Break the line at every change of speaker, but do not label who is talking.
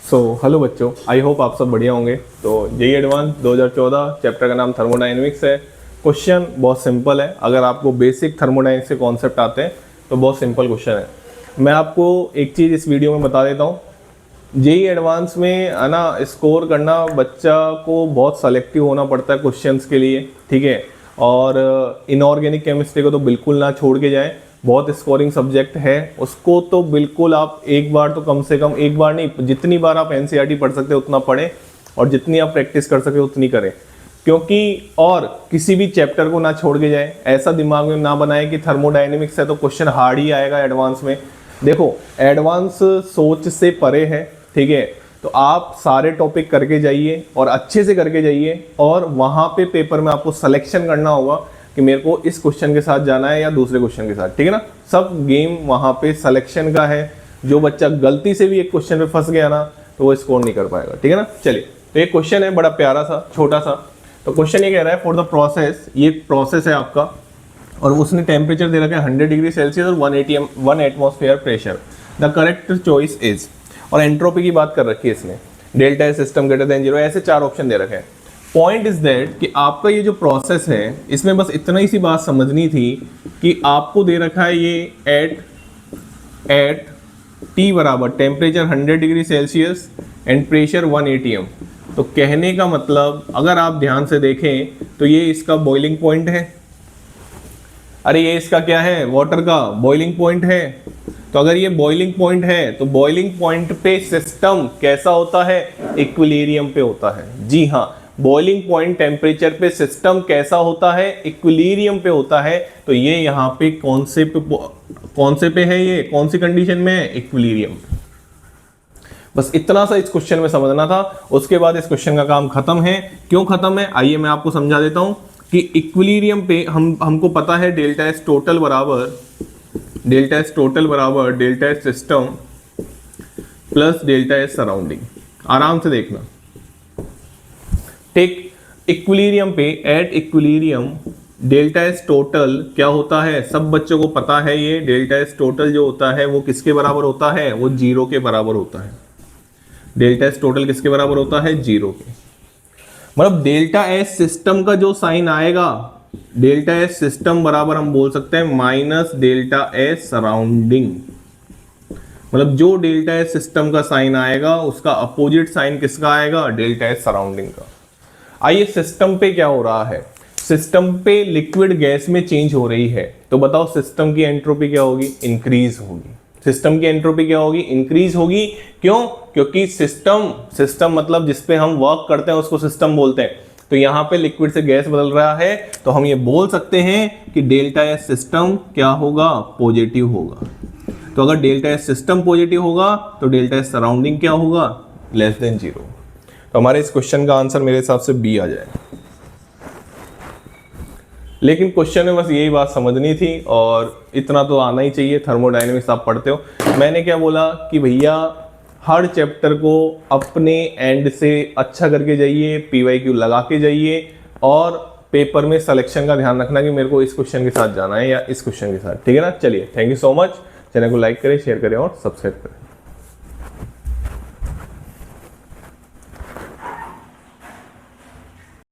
Hello बच्चों, I hope आप सब बढ़िया होंगे। तो जेईई एडवांस 2014 चैप्टर का नाम थर्मोडायनेमिक्स है। क्वेश्चन बहुत सिंपल है। अगर आपको बेसिक थर्मोडायनेमिक्स के कॉन्सेप्ट आते हैं तो बहुत सिंपल क्वेश्चन है। मैं आपको एक चीज़ इस वीडियो में बता देता हूँ। जेईई एडवांस में है ना, स्कोर करना बच्चा को बहुत सेलेक्टिव होना पड़ता है क्वेश्चंस के लिए, ठीक है। और इनऑर्गेनिक केमिस्ट्री को तो बिल्कुल ना छोड़ के जाए, बहुत स्कोरिंग सब्जेक्ट है, उसको तो बिल्कुल आप एक बार तो कम से कम, एक बार नहीं, जितनी बार आप एनसीईआरटी पढ़ सकते हो उतना पढ़ें और जितनी आप प्रैक्टिस कर सके उतनी करें। क्योंकि और किसी भी चैप्टर को ना छोड़ के जाए, ऐसा दिमाग में ना बनाए कि थर्मोडायनेमिक्स है तो क्वेश्चन हार्ड ही आएगा एडवांस में। देखो, एडवांस सोच से परे है, ठीक है। तो आप सारे टॉपिक करके जाइए और अच्छे से करके जाइए, और वहाँ पे पेपर में आपको सिलेक्शन करना होगा कि मेरे को इस क्वेश्चन के साथ जाना है या दूसरे क्वेश्चन के साथ, ठीक है ना। सब गेम वहाँ पे सिलेक्शन का है। जो बच्चा गलती से भी एक क्वेश्चन पे फंस गया ना तो वो स्कोर नहीं कर पाएगा, ठीक है ना। चलिए, तो एक क्वेश्चन है बड़ा प्यारा सा, छोटा सा। तो क्वेश्चन ये कह रहा है, फॉर द प्रोसेस, ये प्रोसेस है आपका, और उसने टेम्परेचर दे रखा है 100 डिग्री सेल्सियस और 1 atmosphere pressure. The correct choice is, और एंट्रोपी की बात कर रखी है इसने, डेल्टा सिस्टम ग्रेटर देन 0, ऐसे 4 ऑप्शन दे रखे हैं। पॉइंट इज दैट कि आपका ये जो प्रोसेस है इसमें बस इतना ही सी बात समझनी थी कि आपको दे रखा है ये एट टी बराबर temperature 100 degree Celsius and pressure 1 atm। तो कहने का मतलब, अगर आप ध्यान से देखें तो ये इसका बॉइलिंग पॉइंट है। अरे ये इसका क्या है, वाटर का बॉइलिंग पॉइंट है। तो अगर ये बॉइलिंग पॉइंट है तो बॉइलिंग पॉइंट पे सिस्टम कैसा होता है, इक्विलिब्रियम पे होता है। जी हाँ, बॉइलिंग पॉइंट टेम्परेचर पे सिस्टम कैसा होता है, इक्विलिब्रियम पे होता है। तो ये यहाँ पे कौन से पे है, ये कौन सी कंडीशन में है, इक्विलिब्रियम। बस इतना सा इस क्वेश्चन में समझना था। उसके बाद इस क्वेश्चन का काम खत्म है। क्यों खत्म है, आइए मैं आपको समझा देता हूं कि इक्विलिब्रियम पे हमको पता है डेल्टा एस टोटल बराबर delta S system plus delta S surrounding. आराम से देखना, टेक इक्विलिब्रियम पे, at equilibrium delta S total क्या होता है, सब बच्चों को पता है। ये डेल्टा एस टोटल जो होता है वो किसके बराबर होता है, वो 0 के बराबर होता है। डेल्टा एस टोटल किसके बराबर होता है, 0 के। मतलब डेल्टा एस सिस्टम का जो साइन आएगा, डेल्टा एस सिस्टम बराबर हम बोल सकते हैं माइनस डेल्टा एस सराउंडिंग। मतलब जो डेल्टा एस सिस्टम का साइन आएगा उसका अपोजिट साइन किसका आएगा, डेल्टा एस सराउंडिंग का। आइए, सिस्टम पे क्या हो रहा है, सिस्टम पे लिक्विड गैस में चेंज हो रही है। तो बताओ सिस्टम की एंट्रोपी क्या होगी, इंक्रीज होगी। सिस्टम की एंट्रोपी क्या होगी, इंक्रीज होगी। क्यों, क्योंकि सिस्टम मतलब जिस पे हम वर्क करते हैं उसको सिस्टम बोलते हैं। तो यहाँ पे लिक्विड से गैस बदल रहा है, तो हम ये बोल सकते हैं कि डेल्टा एस सिस्टम क्या होगा, पॉजिटिव होगा। तो अगर डेल्टा एस सिस्टम पॉजिटिव होगा तो डेल्टा एस सराउंडिंग क्या होगा, लेस देन 0। तो हमारे इस क्वेश्चन का आंसर मेरे हिसाब से बी आ जाएगा। लेकिन क्वेश्चन में बस यही बात समझनी थी, और इतना तो आना ही चाहिए। थर्मोडायनेमिक्स आप पढ़ते हो। मैंने क्या बोला कि भैया हर चैप्टर को अपने एंड से अच्छा करके जाइए, PYQ लगा के जाइए, और पेपर में सिलेक्शन का ध्यान रखना कि मेरे को इस क्वेश्चन के साथ जाना है या इस क्वेश्चन के साथ, ठीक है ना। चलिए, thank you so much. Channel को लाइक करें, शेयर करें और सब्सक्राइब करें।